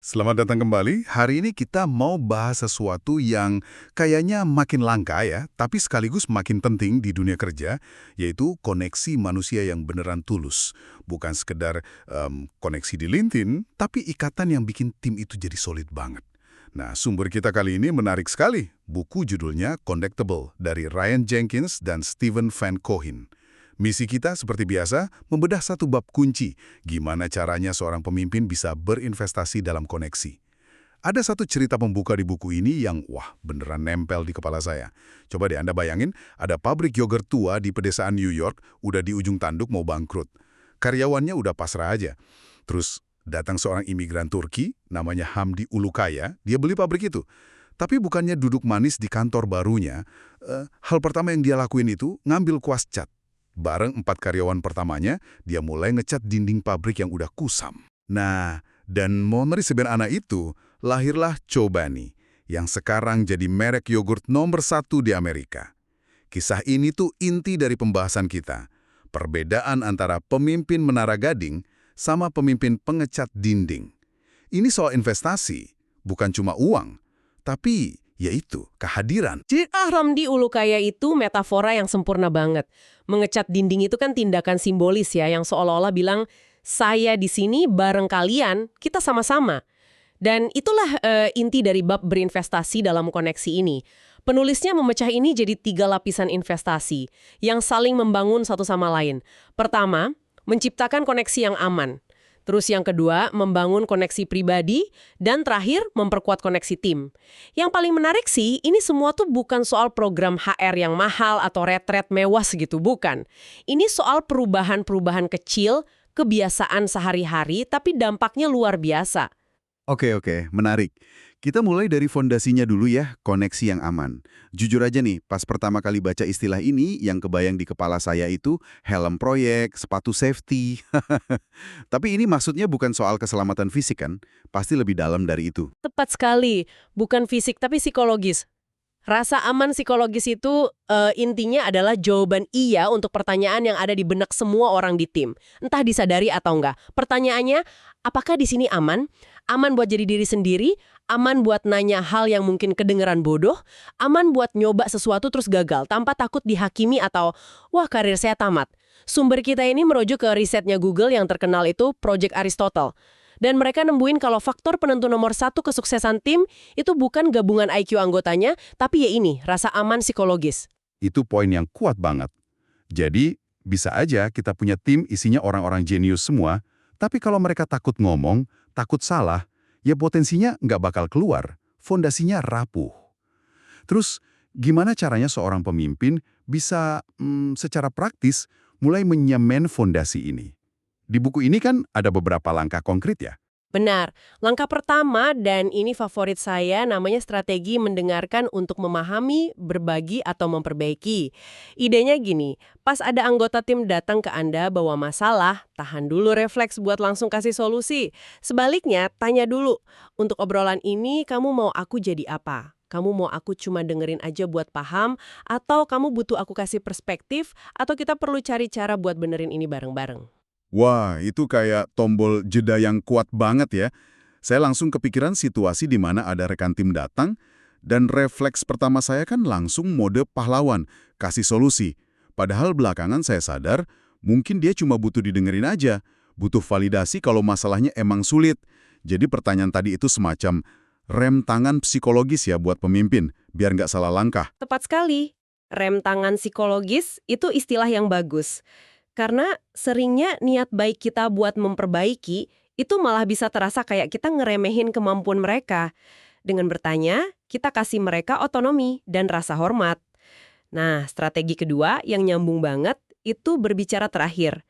Selamat datang kembali. Hari ini kita mau bahas sesuatu yang kayaknya makin langka ya, tapi sekaligus makin penting di dunia kerja, yaitu koneksi manusia yang beneran tulus. Bukan sekedar koneksi di LinkedIn, tapi ikatan yang bikin tim itu jadi solid banget. Nah, sumber kita kali ini menarik sekali. Buku judulnya Connectable dari Ryan Jenkins dan Stephen Van Cohen. Misi kita seperti biasa, membedah satu bab kunci, gimana caranya seorang pemimpin bisa berinvestasi dalam koneksi. Ada satu cerita pembuka di buku ini yang, wah, beneran nempel di kepala saya. Coba deh Anda bayangin, ada pabrik yogurt tua di pedesaan New York, udah di ujung tanduk mau bangkrut. Karyawannya udah pasrah aja. Terus datang seorang imigran Turki, namanya Hamdi Ulukaya, dia beli pabrik itu. Tapi bukannya duduk manis di kantor barunya, hal pertama yang dia lakuin itu ngambil kuas cat. Bareng 4 karyawan pertamanya, dia mulai ngecat dinding pabrik yang udah kusam. Nah, dan dari 9 anak itu, lahirlah Chobani, yang sekarang jadi merek yogurt nomor 1 di Amerika. Kisah ini tuh inti dari pembahasan kita. Perbedaan antara pemimpin menara gading sama pemimpin pengecat dinding. Ini soal investasi, bukan cuma uang, tapi yaitu kehadiran. Hamdi Ulukaya itu metafora yang sempurna banget. Mengecat dinding itu kan tindakan simbolis ya, yang seolah-olah bilang, saya di sini bareng kalian, kita sama-sama. Dan itulah inti dari bab berinvestasi dalam koneksi ini. Penulisnya memecah ini jadi 3 lapisan investasi, yang saling membangun satu sama lain. Pertama, menciptakan koneksi yang aman. Terus yang kedua, membangun koneksi pribadi, dan terakhir, memperkuat koneksi tim. Yang paling menarik sih, ini semua tuh bukan soal program HR yang mahal atau retret mewah segitu, bukan. Ini soal perubahan-perubahan kecil, kebiasaan sehari-hari, tapi dampaknya luar biasa. Oke, menarik. Kita mulai dari fondasinya dulu ya, koneksi yang aman. Jujur aja nih, pas pertama kali baca istilah ini, yang kebayang di kepala saya itu helm proyek, sepatu safety. Tapi ini maksudnya bukan soal keselamatan fisik kan? Pasti lebih dalam dari itu. Tepat sekali, bukan fisik tapi psikologis. Rasa aman psikologis itu intinya adalah jawaban iya untuk pertanyaan yang ada di benak semua orang di tim. Entah disadari atau enggak. Pertanyaannya, apakah di sini aman? Aman buat jadi diri sendiri? Aman buat nanya hal yang mungkin kedengeran bodoh? Aman buat nyoba sesuatu terus gagal tanpa takut dihakimi atau, wah karir saya tamat. Sumber kita ini merujuk ke risetnya Google yang terkenal itu Project Aristotle. Dan mereka nemuin kalau faktor penentu nomor 1 kesuksesan tim itu bukan gabungan IQ anggotanya, tapi ya ini, rasa aman psikologis. Itu poin yang kuat banget. Jadi, bisa aja kita punya tim isinya orang-orang jenius semua, tapi kalau mereka takut ngomong, takut salah, ya potensinya nggak bakal keluar. Fondasinya rapuh. Terus, gimana caranya seorang pemimpin bisa secara praktis mulai menyemen fondasi ini? Di buku ini kan ada beberapa langkah konkret ya? Benar. Langkah pertama, dan ini favorit saya, namanya strategi mendengarkan untuk memahami, berbagi, atau memperbaiki. Idenya gini, pas ada anggota tim datang ke Anda bawa masalah, tahan dulu refleks buat langsung kasih solusi. Sebaliknya, tanya dulu, untuk obrolan ini kamu mau aku jadi apa? Kamu mau aku cuma dengerin aja buat paham? Atau kamu butuh aku kasih perspektif? Atau kita perlu cari cara buat benerin ini bareng-bareng? Wah, itu kayak tombol jeda yang kuat banget ya. Saya langsung kepikiran situasi di mana ada rekan tim datang, dan refleks pertama saya kan langsung mode pahlawan, kasih solusi. Padahal belakangan saya sadar, mungkin dia cuma butuh didengerin aja, butuh validasi kalau masalahnya emang sulit. Jadi pertanyaan tadi itu semacam rem tangan psikologis ya buat pemimpin, biar nggak salah langkah. Tepat sekali. Rem tangan psikologis itu istilah yang bagus. Karena seringnya niat baik kita buat memperbaiki, itu malah bisa terasa kayak kita ngeremehin kemampuan mereka. Dengan bertanya, kita kasih mereka otonomi dan rasa hormat. Nah, strategi kedua yang nyambung banget, itu berbicara terakhir.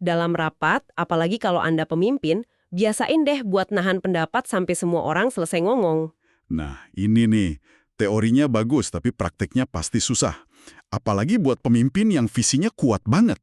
Dalam rapat, apalagi kalau Anda pemimpin, biasain deh buat nahan pendapat sampai semua orang selesai ngomong. Nah, ini nih, teorinya bagus tapi prakteknya pasti susah. Apalagi buat pemimpin yang visinya kuat banget.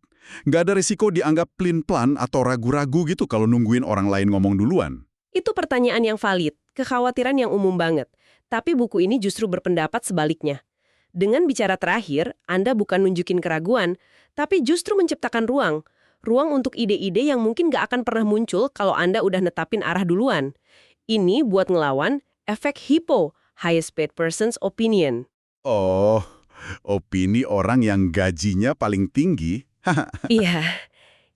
Nggak ada risiko dianggap plin-plan atau ragu-ragu gitu kalau nungguin orang lain ngomong duluan. Itu pertanyaan yang valid, kekhawatiran yang umum banget. Tapi buku ini justru berpendapat sebaliknya. Dengan bicara terakhir, Anda bukan nunjukin keraguan, tapi justru menciptakan ruang. Ruang untuk ide-ide yang mungkin nggak akan pernah muncul kalau Anda udah netapin arah duluan. Ini buat ngelawan efek HIPO, highest paid person's opinion. Oh, opini orang yang gajinya paling tinggi? Iya,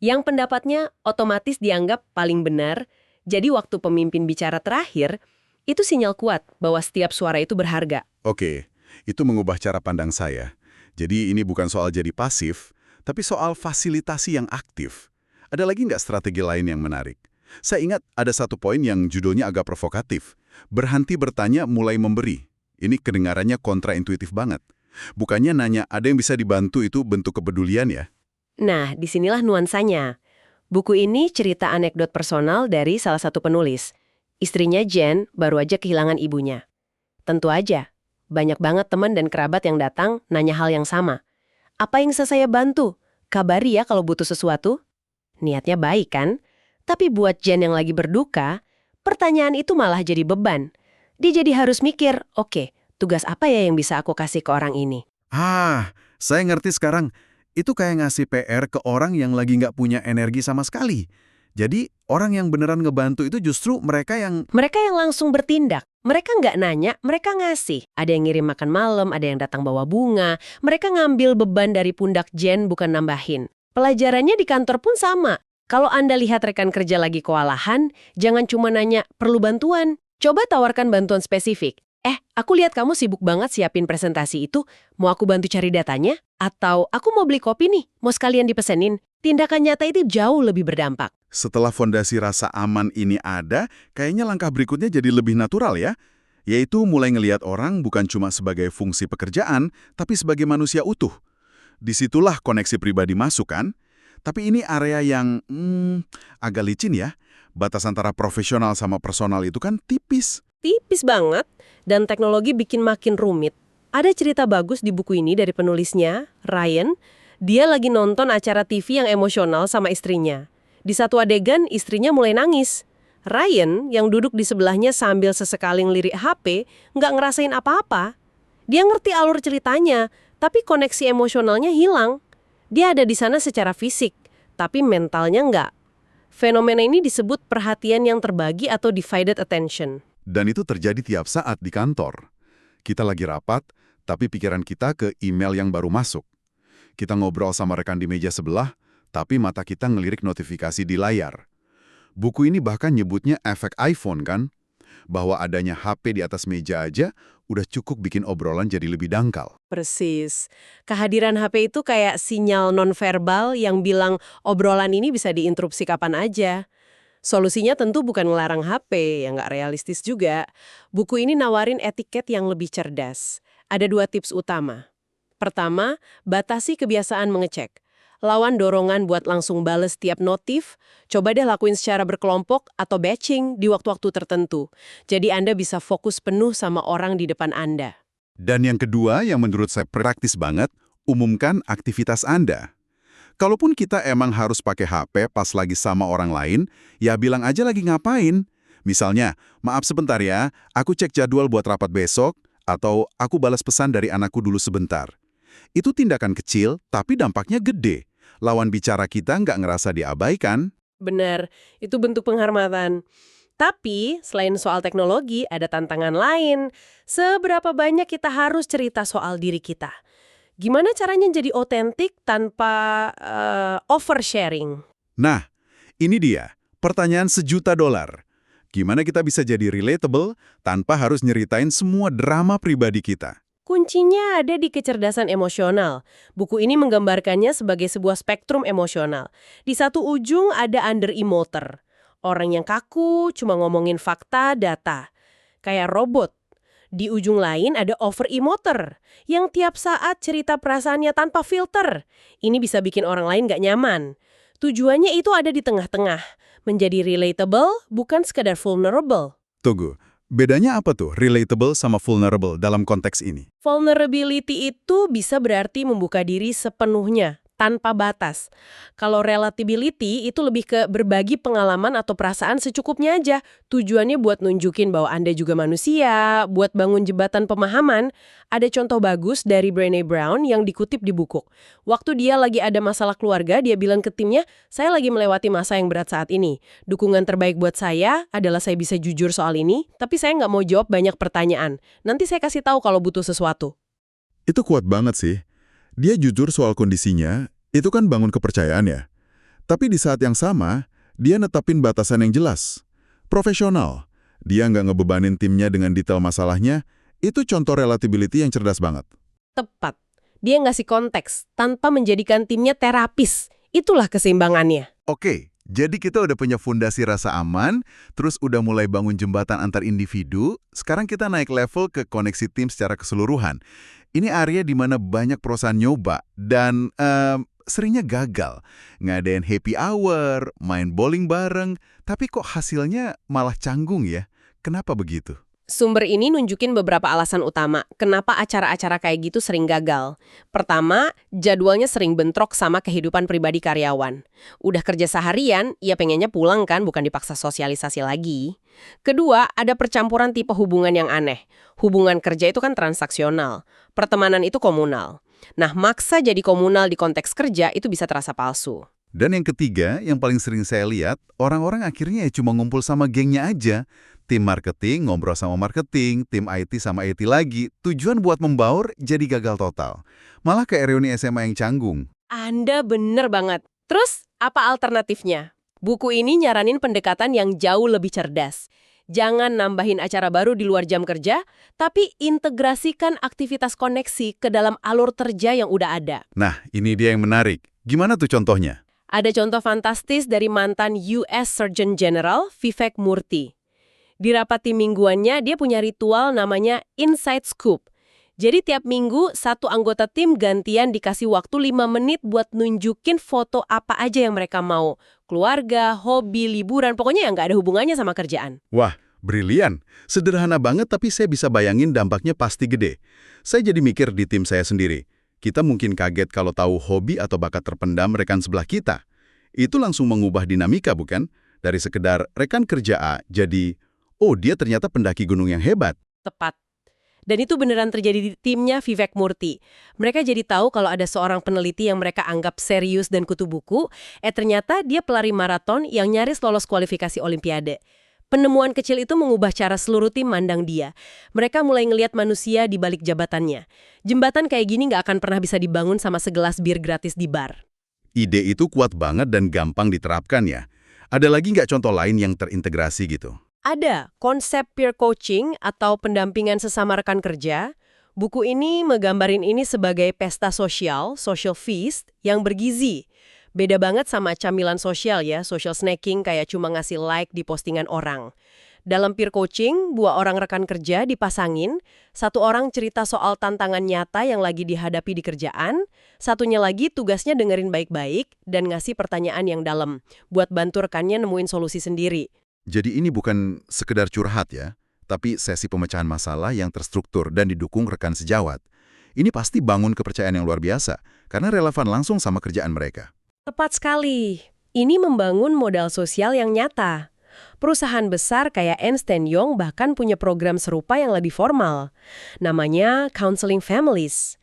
yang pendapatnya otomatis dianggap paling benar, jadi waktu pemimpin bicara terakhir, itu sinyal kuat bahwa setiap suara itu berharga. Oke, itu mengubah cara pandang saya. Jadi ini bukan soal jadi pasif, tapi soal fasilitasi yang aktif. Ada lagi nggak strategi lain yang menarik? Saya ingat ada satu poin yang judulnya agak provokatif. Berhenti bertanya, mulai memberi. Ini kedengarannya kontraintuitif banget. Bukannya nanya ada yang bisa dibantu itu bentuk kepedulian ya? Nah, disinilah nuansanya. Buku ini cerita anekdot personal dari salah satu penulis. Istrinya Jen baru aja kehilangan ibunya. Tentu aja, banyak banget teman dan kerabat yang datang nanya hal yang sama. Apa yang bisa saya bantu? Kabari ya kalau butuh sesuatu. Niatnya baik kan? Tapi buat Jen yang lagi berduka, pertanyaan itu malah jadi beban. Dia jadi harus mikir, oke, tugas apa ya yang bisa aku kasih ke orang ini? Saya ngerti sekarang. Itu kayak ngasih PR ke orang yang lagi nggak punya energi sama sekali. Jadi, orang yang beneran ngebantu itu justru mereka yang... Mereka yang langsung bertindak. Mereka nggak nanya, mereka ngasih. Ada yang ngirim makan malam, ada yang datang bawa bunga. Mereka ngambil beban dari pundak Jen bukan nambahin. Pelajarannya di kantor pun sama. Kalau Anda lihat rekan kerja lagi kewalahan, jangan cuma nanya, perlu bantuan. Coba tawarkan bantuan spesifik. Aku lihat kamu sibuk banget siapin presentasi itu. Mau aku bantu cari datanya? Atau aku mau beli kopi nih, mau sekalian dipesenin. Tindakan nyata itu jauh lebih berdampak. Setelah fondasi rasa aman ini ada, kayaknya langkah berikutnya jadi lebih natural ya. Yaitu mulai ngelihat orang bukan cuma sebagai fungsi pekerjaan, tapi sebagai manusia utuh. Disitulah koneksi pribadi masuk kan? Tapi ini area yang agak licin ya. Batas antara profesional sama personal itu kan tipis. Tipis banget, dan teknologi bikin makin rumit. Ada cerita bagus di buku ini dari penulisnya, Ryan. Dia lagi nonton acara TV yang emosional sama istrinya. Di satu adegan, istrinya mulai nangis. Ryan, yang duduk di sebelahnya sambil sesekali ngelirik HP, nggak ngerasain apa-apa. Dia ngerti alur ceritanya, tapi koneksi emosionalnya hilang. Dia ada di sana secara fisik, tapi mentalnya nggak. Fenomena ini disebut perhatian yang terbagi atau divided attention. Dan itu terjadi tiap saat di kantor. Kita lagi rapat, tapi pikiran kita ke email yang baru masuk. Kita ngobrol sama rekan di meja sebelah, tapi mata kita ngelirik notifikasi di layar. Buku ini bahkan nyebutnya efek iPhone kan? Bahwa adanya HP di atas meja aja udah cukup bikin obrolan jadi lebih dangkal. Persis. Kehadiran HP itu kayak sinyal nonverbal yang bilang obrolan ini bisa diinterupsi kapan aja. Solusinya tentu bukan ngelarang HP, yang nggak realistis juga. Buku ini nawarin etiket yang lebih cerdas. Ada 2 tips utama. Pertama, batasi kebiasaan mengecek. Lawan dorongan buat langsung bales tiap notif, coba deh lakuin secara berkelompok atau batching di waktu-waktu tertentu. Jadi Anda bisa fokus penuh sama orang di depan Anda. Dan yang kedua yang menurut saya praktis banget, umumkan aktivitas Anda. Kalaupun kita emang harus pakai HP pas lagi sama orang lain, ya bilang aja lagi ngapain. Misalnya, maaf sebentar ya, aku cek jadwal buat rapat besok, atau aku balas pesan dari anakku dulu sebentar. Itu tindakan kecil, tapi dampaknya gede. Lawan bicara kita nggak ngerasa diabaikan. Benar, itu bentuk penghormatan. Tapi, selain soal teknologi, ada tantangan lain. Seberapa banyak kita harus cerita soal diri kita? Gimana caranya jadi otentik tanpa oversharing? Nah, ini dia, pertanyaan $1.000.000. Gimana kita bisa jadi relatable tanpa harus nyeritain semua drama pribadi kita? Kuncinya ada di kecerdasan emosional. Buku ini menggambarkannya sebagai sebuah spektrum emosional. Di satu ujung ada under-emoter. Orang yang kaku, cuma ngomongin fakta, data. Kayak robot. Di ujung lain ada over-emoter, yang tiap saat cerita perasaannya tanpa filter. Ini bisa bikin orang lain gak nyaman. Tujuannya itu ada di tengah-tengah. Menjadi relatable, bukan sekadar vulnerable. Tunggu, bedanya apa tuh relatable sama vulnerable dalam konteks ini? Vulnerability itu bisa berarti membuka diri sepenuhnya, tanpa batas. Kalau relatability itu lebih ke berbagi pengalaman atau perasaan secukupnya aja. Tujuannya buat nunjukin bahwa Anda juga manusia, buat bangun jembatan pemahaman. Ada contoh bagus dari Brené Brown yang dikutip di buku. Waktu dia lagi ada masalah keluarga, dia bilang ke timnya, saya lagi melewati masa yang berat saat ini. Dukungan terbaik buat saya adalah saya bisa jujur soal ini, tapi saya nggak mau jawab banyak pertanyaan. Nanti saya kasih tahu kalau butuh sesuatu. Itu kuat banget sih. Dia jujur soal kondisinya, itu kan bangun kepercayaan ya. Tapi di saat yang sama, dia netapin batasan yang jelas. Profesional. Dia nggak ngebebanin timnya dengan detail masalahnya, itu contoh relatability yang cerdas banget. Tepat. Dia ngasih konteks, tanpa menjadikan timnya terapis. Itulah keseimbangannya. Oke, jadi kita udah punya fondasi rasa aman, terus udah mulai bangun jembatan antar individu, sekarang kita naik level ke koneksi tim secara keseluruhan. Ini area di mana banyak perusahaan nyoba dan seringnya gagal. Ngadain happy hour, main bowling bareng, tapi kok hasilnya malah canggung ya? Kenapa begitu? Sumber ini nunjukin beberapa alasan utama kenapa acara-acara kayak gitu sering gagal. Pertama, jadwalnya sering bentrok sama kehidupan pribadi karyawan. Udah kerja seharian, ya pengennya pulang kan, bukan dipaksa sosialisasi lagi. Kedua, ada percampuran tipe hubungan yang aneh. Hubungan kerja itu kan transaksional, pertemanan itu komunal. Nah, maksa jadi komunal di konteks kerja itu bisa terasa palsu. Dan yang ketiga, yang paling sering saya lihat, orang-orang akhirnya ya cuma ngumpul sama gengnya aja. Tim marketing ngobrol sama marketing, tim IT sama IT lagi. Tujuan buat membaur jadi gagal total. Malah kayak reuni SMA yang canggung. Anda bener banget. Terus, apa alternatifnya? Buku ini nyaranin pendekatan yang jauh lebih cerdas. Jangan nambahin acara baru di luar jam kerja, tapi integrasikan aktivitas koneksi ke dalam alur kerja yang udah ada. Nah, ini dia yang menarik. Gimana tuh contohnya? Ada contoh fantastis dari mantan US Surgeon General Vivek Murthy. Di rapat tim mingguannya, dia punya ritual namanya Inside Scoop. Jadi tiap minggu, satu anggota tim gantian dikasih waktu 5 menit buat nunjukin foto apa aja yang mereka mau. Keluarga, hobi, liburan, pokoknya yang nggak ada hubungannya sama kerjaan. Wah, brilian. Sederhana banget tapi saya bisa bayangin dampaknya pasti gede. Saya jadi mikir di tim saya sendiri. Kita mungkin kaget kalau tahu hobi atau bakat terpendam rekan sebelah kita. Itu langsung mengubah dinamika, bukan? Dari sekedar rekan kerja A, jadi, oh dia ternyata pendaki gunung yang hebat. Tepat. Dan itu beneran terjadi di timnya Vivek Murthy. Mereka jadi tahu kalau ada seorang peneliti yang mereka anggap serius dan kutu buku, ternyata dia pelari maraton yang nyaris lolos kualifikasi Olimpiade. Penemuan kecil itu mengubah cara seluruh tim mandang dia. Mereka mulai ngelihat manusia di balik jabatannya. Jembatan kayak gini nggak akan pernah bisa dibangun sama segelas bir gratis di bar. Ide itu kuat banget dan gampang diterapkan ya. Ada lagi nggak contoh lain yang terintegrasi gitu? Ada konsep peer coaching atau pendampingan sesama rekan kerja. Buku ini menggambarin ini sebagai pesta sosial, social feast, yang bergizi. Beda banget sama camilan sosial ya, social snacking kayak cuma ngasih like di postingan orang. Dalam peer coaching, 2 orang rekan kerja dipasangin, 1 orang cerita soal tantangan nyata yang lagi dihadapi di kerjaan, satunya lagi tugasnya dengerin baik-baik dan ngasih pertanyaan yang dalam, buat bantu rekannya nemuin solusi sendiri. Jadi ini bukan sekedar curhat ya, tapi sesi pemecahan masalah yang terstruktur dan didukung rekan sejawat. Ini pasti bangun kepercayaan yang luar biasa, karena relevan langsung sama kerjaan mereka. Tepat sekali. Ini membangun modal sosial yang nyata. Perusahaan besar kayak Ernst & Young bahkan punya program serupa yang lebih formal. Namanya Counseling Families.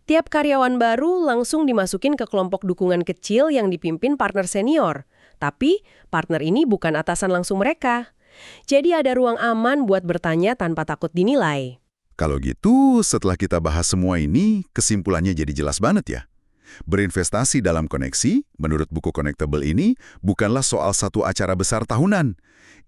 Tiap karyawan baru langsung dimasukin ke kelompok dukungan kecil yang dipimpin partner senior. Tapi partner ini bukan atasan langsung mereka. Jadi ada ruang aman buat bertanya tanpa takut dinilai. Kalau gitu, setelah kita bahas semua ini, kesimpulannya jadi jelas banget ya. Berinvestasi dalam koneksi, menurut buku Connectable ini, bukanlah soal satu acara besar tahunan.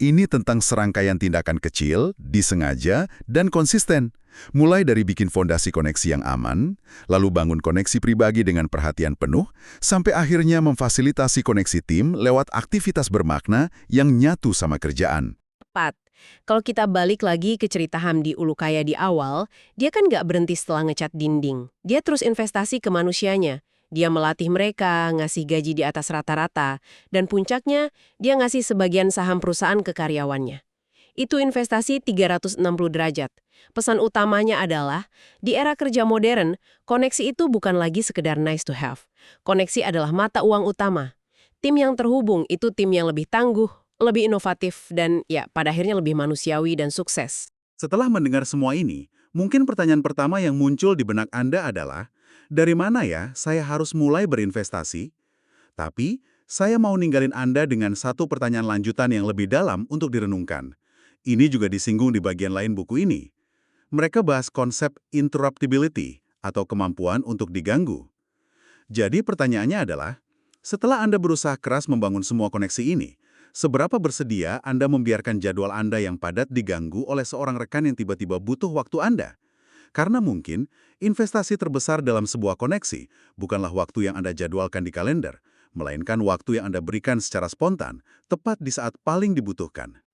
Ini tentang serangkaian tindakan kecil, disengaja, dan konsisten. Mulai dari bikin fondasi koneksi yang aman, lalu bangun koneksi pribadi dengan perhatian penuh, sampai akhirnya memfasilitasi koneksi tim lewat aktivitas bermakna yang nyatu sama kerjaan. Tepat. Kalau kita balik lagi ke cerita Hamdi Ulukaya di awal, dia kan nggak berhenti setelah ngecat dinding. Dia terus investasi ke manusianya. Dia melatih mereka, ngasih gaji di atas rata-rata, dan puncaknya, dia ngasih sebagian saham perusahaan ke karyawannya. Itu investasi 360 derajat. Pesan utamanya adalah, di era kerja modern, koneksi itu bukan lagi sekedar nice to have. Koneksi adalah mata uang utama. Tim yang terhubung itu tim yang lebih tangguh, lebih inovatif, dan ya pada akhirnya lebih manusiawi dan sukses. Setelah mendengar semua ini, mungkin pertanyaan pertama yang muncul di benak Anda adalah, dari mana ya saya harus mulai berinvestasi? Tapi, saya mau ninggalin Anda dengan satu pertanyaan lanjutan yang lebih dalam untuk direnungkan. Ini juga disinggung di bagian lain buku ini. Mereka bahas konsep interruptibility atau kemampuan untuk diganggu. Jadi pertanyaannya adalah, setelah Anda berusaha keras membangun semua koneksi ini, seberapa bersedia Anda membiarkan jadwal Anda yang padat diganggu oleh seorang rekan yang tiba-tiba butuh waktu Anda? Karena mungkin, investasi terbesar dalam sebuah koneksi bukanlah waktu yang Anda jadwalkan di kalender, melainkan waktu yang Anda berikan secara spontan, tepat di saat paling dibutuhkan.